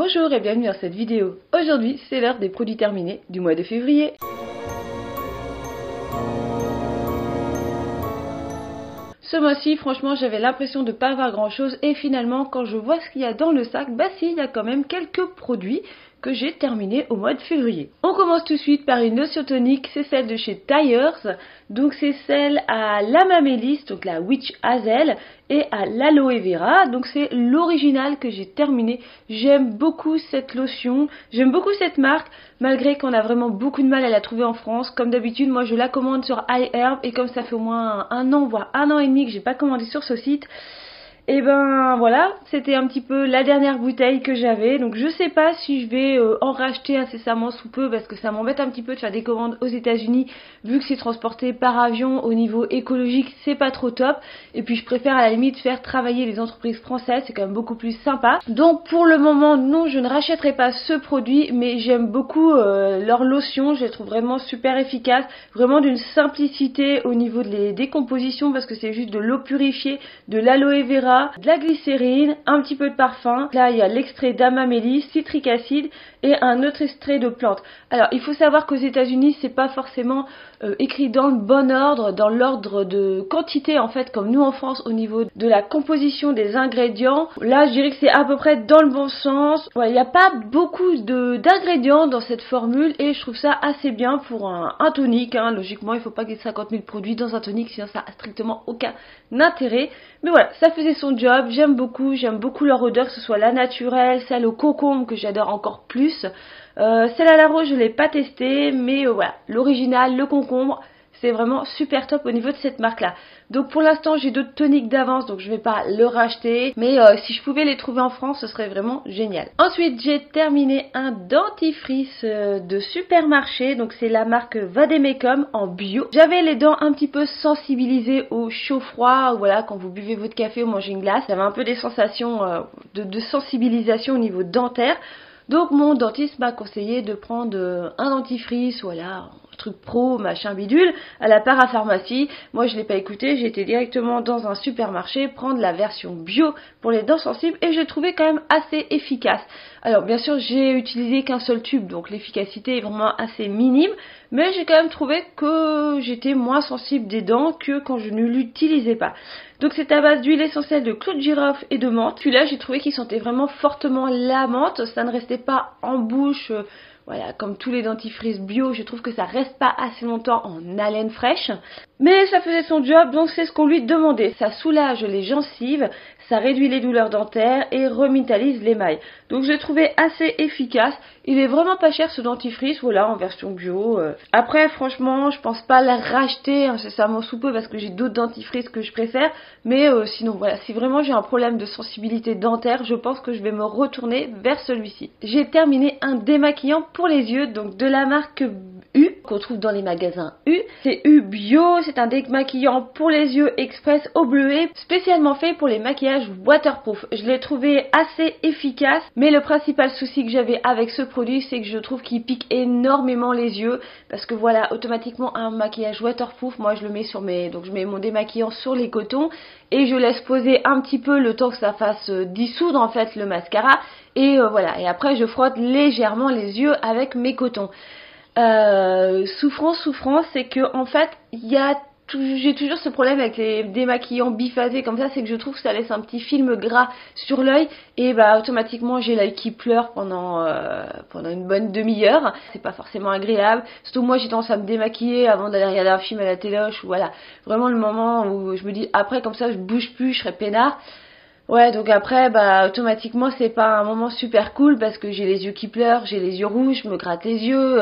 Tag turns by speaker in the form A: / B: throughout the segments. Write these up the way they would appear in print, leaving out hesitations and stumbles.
A: Bonjour et bienvenue dans cette vidéo. Aujourd'hui, c'est l'heure des produits terminés du mois de février. Ce mois-ci, franchement, j'avais l'impression de pas avoir grand chose et finalement, quand je vois ce qu'il y a dans le sac, bah si, il y a quand même quelques produits que j'ai terminés au mois de février. On commence tout de suite par une lotion tonique, c'est celle de chez Tyers. Donc c'est celle à l'amamélis, donc la Witch Hazel, et à l'aloe vera. Donc c'est l'original que j'ai terminé. J'aime beaucoup cette lotion, j'aime beaucoup cette marque, malgré qu'on a vraiment beaucoup de mal à la trouver en France. Comme d'habitude, moi je la commande sur iHerb et comme ça fait au moins un an, voire un an et demi que j'ai pas commandé sur ce site, et ben voilà, c'était un petit peu la dernière bouteille que j'avais, donc je sais pas si je vais en racheter incessamment sous peu parce que ça m'embête un petit peu de faire des commandes aux États-Unis vu que c'est transporté par avion. Au niveau écologique, c'est pas trop top, et puis je préfère à la limite faire travailler les entreprises françaises, c'est quand même beaucoup plus sympa. Donc pour le moment, non, je ne rachèterai pas ce produit, mais j'aime beaucoup leur lotion, je les trouve vraiment super efficaces, vraiment d'une simplicité au niveau des décompositions parce que c'est juste de l'eau purifiée, de l'aloe vera, de la glycérine, un petit peu de parfum. Là, il y a l'extrait d'amamélis, citrique acide et un autre extrait de plante. Alors, il faut savoir qu'aux États-Unis, c'est pas forcément écrit dans le bon ordre, dans l'ordre de quantité en fait, comme nous en France au niveau de la composition des ingrédients. Là, je dirais que c'est à peu près dans le bon sens. Ouais, il n'y a pas beaucoup d'ingrédients dans cette formule et je trouve ça assez bien pour un tonique. Hein. Logiquement, il ne faut pas qu'il y ait 50 000 produits dans un tonique, sinon ça n'a strictement aucun intérêt. Mais voilà, ça faisait son job, j'aime beaucoup leur odeur, que ce soit la naturelle, celle au concombre que j'adore encore plus. Celle à la rose, je ne l'ai pas testée, mais voilà, l'original, le concombre, c'est vraiment super top au niveau de cette marque-là. Donc pour l'instant, j'ai d'autres toniques d'avance, donc je ne vais pas le racheter. Mais si je pouvais les trouver en France, ce serait vraiment génial. Ensuite, j'ai terminé un dentifrice de supermarché. Donc c'est la marque Vademecum en bio. J'avais les dents un petit peu sensibilisées au chaud-froid. Voilà, quand vous buvez votre café ou mangez une glace, j'avais un peu des sensations de sensibilisation au niveau dentaire. Donc mon dentiste m'a conseillé de prendre un dentifrice, voilà, un truc pro, machin bidule, à la parapharmacie. Moi je l'ai pas écouté, j'ai été directement dans un supermarché prendre la version bio pour les dents sensibles et j'ai trouvé quand même assez efficace. Alors bien sûr j'ai utilisé qu'un seul tube, donc l'efficacité est vraiment assez minime, mais j'ai quand même trouvé que j'étais moins sensible des dents que quand je ne l'utilisais pas. Donc c'est à base d'huile essentielle de clou de girofle et de menthe. Celui-là j'ai trouvé qu'il sentait vraiment fortement la menthe, ça ne restait pas en bouche, voilà, comme tous les dentifrices bio, je trouve que ça reste pas assez longtemps en haleine fraîche. Mais ça faisait son job, donc c'est ce qu'on lui demandait. Ça soulage les gencives, ça réduit les douleurs dentaires et remitalise l'émail. Donc je l'ai trouvé assez efficace. Il est vraiment pas cher ce dentifrice, voilà, en version bio. Après franchement, je pense pas la racheter incessamment sous peu parce que j'ai d'autres dentifrices que je préfère. Mais sinon voilà, si vraiment j'ai un problème de sensibilité dentaire, je pense que je vais me retourner vers celui-ci. J'ai terminé un démaquillant pour les yeux, donc de la marque U, qu'on trouve dans les magasins U. C'est U Bio, c'est un démaquillant pour les yeux express au bleuet, spécialement fait pour les maquillages waterproof. Je l'ai trouvé assez efficace, mais le principal souci que j'avais avec ce produit, c'est que je trouve qu'il pique énormément les yeux, parce que voilà, automatiquement un maquillage waterproof, moi je le mets sur donc je mets mon démaquillant sur les cotons, et je laisse poser un petit peu le temps que ça fasse dissoudre en fait le mascara, et voilà, et après je frotte légèrement les yeux avec mes cotons. Souffrance, c'est que en fait j'ai toujours ce problème avec les démaquillants biphasés comme ça, c'est que je trouve que ça laisse un petit film gras sur l'œil et bah automatiquement j'ai l'œil qui pleure pendant une bonne demi-heure. C'est pas forcément agréable, surtout moi j'ai tendance à me démaquiller avant d'aller regarder un film à la téloche, ou voilà, vraiment le moment où je me dis après comme ça je bouge plus, je serai peinard. Ouais, donc après, bah automatiquement c'est pas un moment super cool parce que j'ai les yeux qui pleurent, j'ai les yeux rouges, je me gratte les yeux,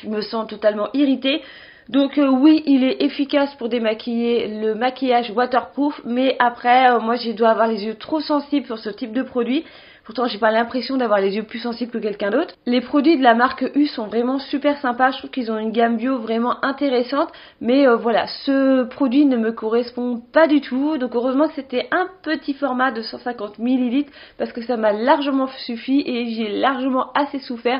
A: je me sens totalement irritée. Donc oui, il est efficace pour démaquiller le maquillage waterproof, mais après, moi je dois avoir les yeux trop sensibles sur ce type de produit. Pourtant, j'ai pas l'impression d'avoir les yeux plus sensibles que quelqu'un d'autre. Les produits de la marque U sont vraiment super sympas. Je trouve qu'ils ont une gamme bio vraiment intéressante. Mais voilà, ce produit ne me correspond pas du tout. Donc heureusement que c'était un petit format de 150 ml parce que ça m'a largement suffi et j'ai largement assez souffert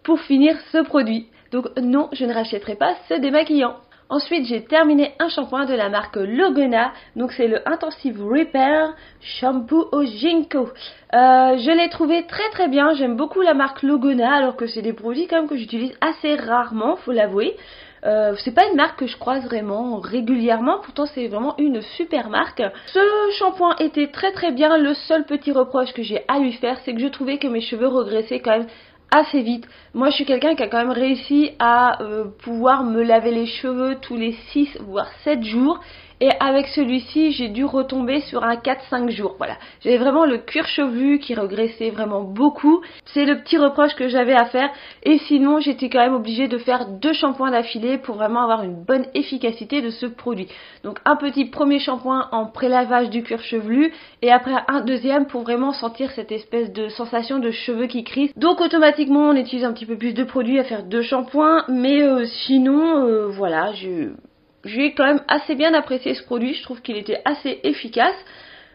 A: pour finir ce produit. Donc non, je ne rachèterai pas ce démaquillant. Ensuite, j'ai terminé un shampoing de la marque Logona, donc c'est le Intensive Repair Shampoo au Ginkgo. Je l'ai trouvé très très bien, j'aime beaucoup la marque Logona, alors que c'est des produits quand même que j'utilise assez rarement, faut l'avouer. C'est pas une marque que je croise vraiment régulièrement, pourtant c'est vraiment une super marque. Ce shampoing était très très bien, le seul petit reproche que j'ai à lui faire, c'est que je trouvais que mes cheveux regressaient quand même assez vite. Moi je suis quelqu'un qui a quand même réussi à pouvoir me laver les cheveux tous les 6 voire 7 jours, et avec celui-ci j'ai dû retomber sur un 4-5 jours. Voilà, j'avais vraiment le cuir chevelu qui regressait vraiment beaucoup, c'est le petit reproche que j'avais à faire, et sinon j'étais quand même obligée de faire 2 shampoings d'affilée pour vraiment avoir une bonne efficacité de ce produit. Donc un petit premier shampoing en prélavage du cuir chevelu, et après un deuxième pour vraiment sentir cette espèce de sensation de cheveux qui crissent. Donc automatiquement on utilise un petit peu plus de produits à faire 2 shampoings, mais sinon voilà, j'ai quand même assez bien apprécié ce produit, je trouve qu'il était assez efficace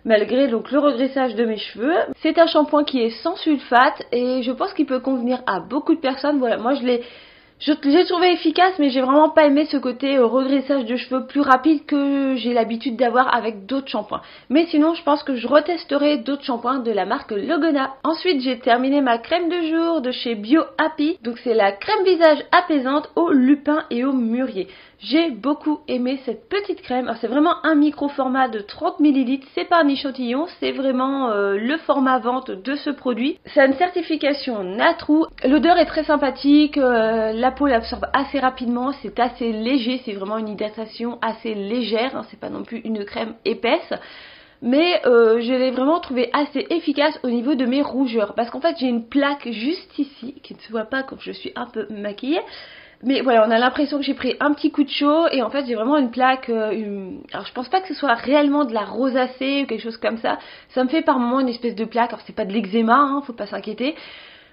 A: malgré donc le regressage de mes cheveux. C'est un shampoing qui est sans sulfate et je pense qu'il peut convenir à beaucoup de personnes. Voilà, moi je l'ai trouvé efficace, mais j'ai vraiment pas aimé ce côté regressage de cheveux plus rapide que j'ai l'habitude d'avoir avec d'autres shampoings. Mais sinon, je pense que je retesterai d'autres shampoings de la marque Logona. Ensuite, j'ai terminé ma crème de jour de chez Bio Happy. Donc c'est la crème visage apaisante au lupin et au mûrier. J'ai beaucoup aimé cette petite crème. Alors c'est vraiment un micro format de 30 ml, c'est pas un échantillon, c'est vraiment le format vente de ce produit. Ça a une certification Natrou. L'odeur est très sympathique, la peau l'absorbe assez rapidement, c'est assez léger, c'est vraiment une hydratation assez légère, hein, c'est pas non plus une crème épaisse. Mais je l'ai vraiment trouvé assez efficace au niveau de mes rougeurs, parce qu'en fait j'ai une plaque juste ici qui ne se voit pas quand je suis un peu maquillée. Mais voilà, on a l'impression que j'ai pris un petit coup de chaud et en fait j'ai vraiment une plaque, alors je pense pas que ce soit réellement de la rosacée ou quelque chose comme ça. Ça me fait par moments une espèce de plaque, alors c'est pas de l'eczéma, hein, faut pas s'inquiéter.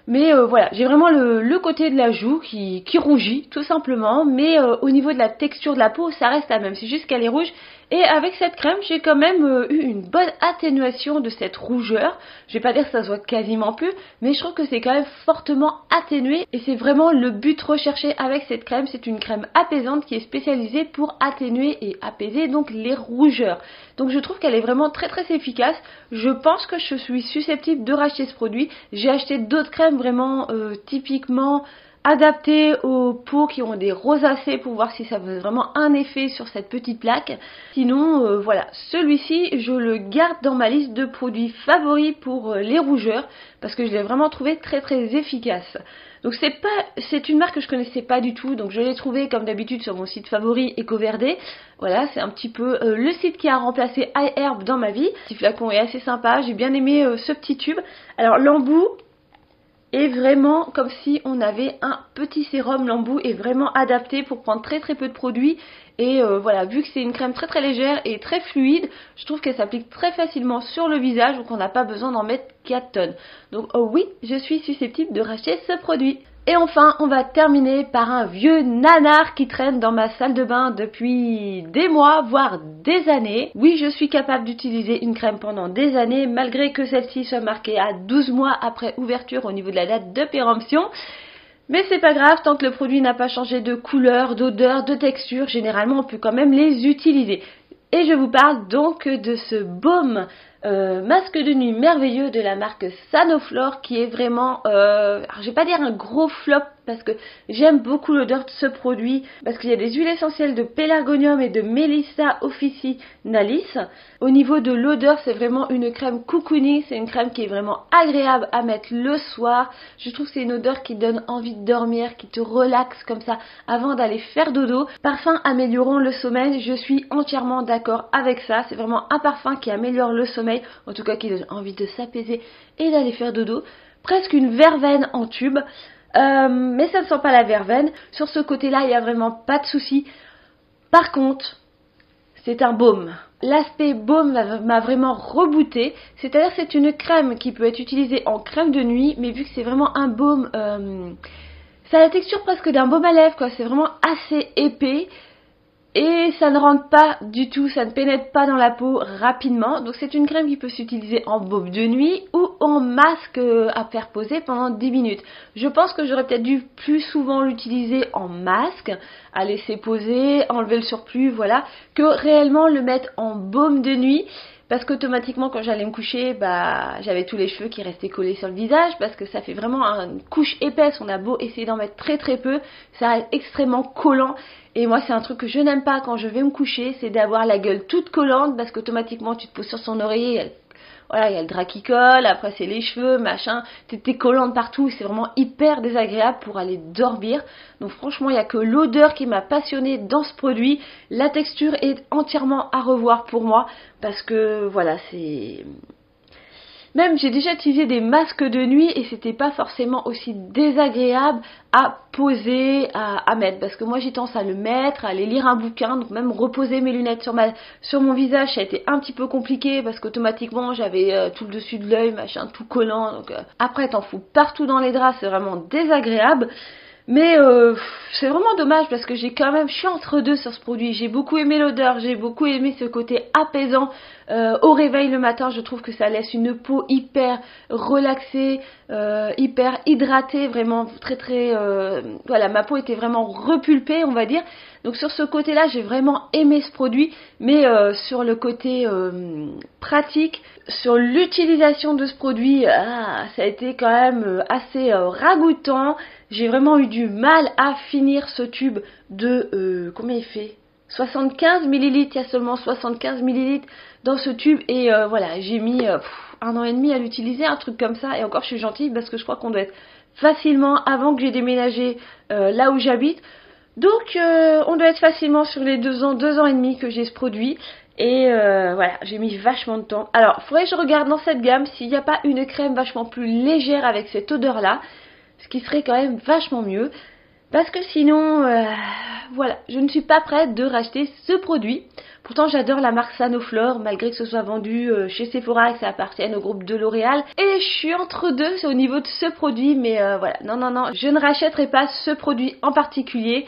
A: Mais voilà, j'ai vraiment le côté de la joue qui rougit tout simplement, mais au niveau de la texture de la peau ça reste la même, c'est juste qu'elle est rouge. Et avec cette crème j'ai quand même eu une bonne atténuation de cette rougeur. Je vais pas dire que ça se voit quasiment plus, mais je trouve que c'est quand même fortement atténué, et c'est vraiment le but recherché avec cette crème. C'est une crème apaisante qui est spécialisée pour atténuer et apaiser donc les rougeurs. Donc je trouve qu'elle est vraiment très très efficace. Je pense que je suis susceptible de racheter ce produit. J'ai acheté d'autres crèmes vraiment typiquement adapté aux peaux qui ont des rosacées pour voir si ça fait vraiment un effet sur cette petite plaque. Sinon voilà, celui-ci je le garde dans ma liste de produits favoris pour les rougeurs parce que je l'ai vraiment trouvé très très efficace. Donc c'est une marque que je connaissais pas du tout, donc je l'ai trouvé comme d'habitude sur mon site favori EcoVerde. Voilà, c'est un petit peu le site qui a remplacé iHerb dans ma vie. Le petit flacon est assez sympa, j'ai bien aimé ce petit tube. Alors l'embout est vraiment comme si on avait un petit sérum. L'embout est vraiment adapté pour prendre très très peu de produits. Et voilà, vu que c'est une crème très très légère et très fluide, je trouve qu'elle s'applique très facilement sur le visage, donc on n'a pas besoin d'en mettre 4 tonnes. Donc oui, je suis susceptible de racheter ce produit. Et enfin, on va terminer par un vieux nanar qui traîne dans ma salle de bain depuis des mois, voire des années. Oui, je suis capable d'utiliser une crème pendant des années, malgré que celle-ci soit marquée à 12 mois après ouverture au niveau de la date de péremption. Mais c'est pas grave, tant que le produit n'a pas changé de couleur, d'odeur, de texture, généralement on peut quand même les utiliser. Et je vous parle donc de ce baume masque de nuit merveilleux de la marque Sanoflore, qui est vraiment, alors je vais pas dire un gros flop parce que j'aime beaucoup l'odeur de ce produit, parce qu'il y a des huiles essentielles de pélargonium et de Melissa officinalis. Au niveau de l'odeur, c'est vraiment une crème cocooning, c'est une crème qui est vraiment agréable à mettre le soir. Je trouve que c'est une odeur qui donne envie de dormir, qui te relaxe comme ça avant d'aller faire dodo. Parfum améliorant le sommeil, je suis entièrement d'accord avec ça. C'est vraiment un parfum qui améliore le sommeil, en tout cas qui donne envie de s'apaiser et d'aller faire dodo. Presque une verveine en tube. Mais ça ne sent pas la verveine. Sur ce côté-là, il n'y a vraiment pas de souci. Par contre, c'est un baume. L'aspect baume m'a vraiment rebooté. C'est-à-dire que c'est une crème qui peut être utilisée en crème de nuit, mais vu que c'est vraiment un baume, ça a la texture presque d'un baume à lèvres, quoi. C'est vraiment assez épais. et ça ne rentre pas du tout, ça ne pénètre pas dans la peau rapidement. Donc c'est une crème qui peut s'utiliser en baume de nuit ou en masque à faire poser pendant 10 minutes. Je pense que j'aurais peut-être dû plus souvent l'utiliser en masque, à laisser poser, enlever le surplus, voilà, que réellement le mettre en baume de nuit. Parce qu'automatiquement quand j'allais me coucher, j'avais tous les cheveux qui restaient collés sur le visage, parce que ça fait vraiment une couche épaisse. On a beau essayer d'en mettre très très peu, ça reste extrêmement collant. Et moi c'est un truc que je n'aime pas quand je vais me coucher, c'est d'avoir la gueule toute collante, parce qu'automatiquement tu te poses sur son oreiller, voilà, il y a le drap qui colle, après c'est les cheveux, machin, t'es collante partout, c'est vraiment hyper désagréable pour aller dormir. Donc franchement, il n'y a que l'odeur qui m'a passionnée dans ce produit. La texture est entièrement à revoir pour moi, parce que voilà, c'est... Même j'ai déjà utilisé des masques de nuit et c'était pas forcément aussi désagréable à poser, à mettre. Parce que moi j'ai tendance à le mettre, à aller lire un bouquin, donc même reposer mes lunettes sur mon visage, ça a été un petit peu compliqué parce qu'automatiquement j'avais tout le dessus de l'œil, machin, tout collant. Donc après t'en fous partout dans les draps, c'est vraiment désagréable. Mais c'est vraiment dommage parce que je suis entre deux sur ce produit. J'ai beaucoup aimé l'odeur, j'ai beaucoup aimé ce côté apaisant au réveil le matin. Je trouve que ça laisse une peau hyper relaxée, hyper hydratée, vraiment très très... voilà, ma peau était vraiment repulpée, on va dire. Donc sur ce côté-là, j'ai vraiment aimé ce produit, mais sur le côté pratique, sur l'utilisation de ce produit, ça a été quand même assez ragoûtant. J'ai vraiment eu du mal à finir ce tube de... combien il fait 75 millilitres, il y a seulement 75 millilitres dans ce tube et voilà, j'ai mis 1 an et demi à l'utiliser, un truc comme ça, et encore je suis gentille parce que je crois qu'on doit être facilement avant que j'ai déménagé là où j'habite. Donc on doit être facilement sur les 2 ans et demi que j'ai ce produit. Et voilà, j'ai mis vachement de temps. Alors, il faudrait que je regarde dans cette gamme s'il n'y a pas une crème vachement plus légère avec cette odeur-là. Ce qui serait quand même vachement mieux. Parce que sinon, voilà, je ne suis pas prête de racheter ce produit. Pourtant, j'adore la marque Sanoflore, malgré que ce soit vendu chez Sephora et que ça appartienne au groupe de L'Oréal. Et je suis entre deux au niveau de ce produit, mais voilà, non, je ne rachèterai pas ce produit en particulier.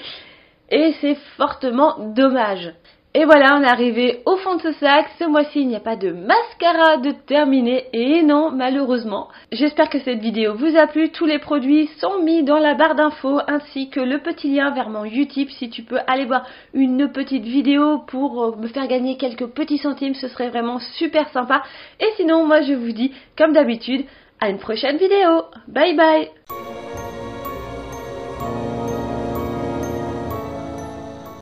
A: Et c'est fortement dommage. Et voilà, on est arrivé au fond de ce sac. Ce mois-ci, il n'y a pas de mascara de terminé. Et non, malheureusement. J'espère que cette vidéo vous a plu. Tous les produits sont mis dans la barre d'infos, ainsi que le petit lien vers mon Utip. Si tu peux aller voir une petite vidéo pour me faire gagner quelques petits centimes, ce serait vraiment super sympa. Et sinon, moi, je vous dis, comme d'habitude, à une prochaine vidéo. Bye bye!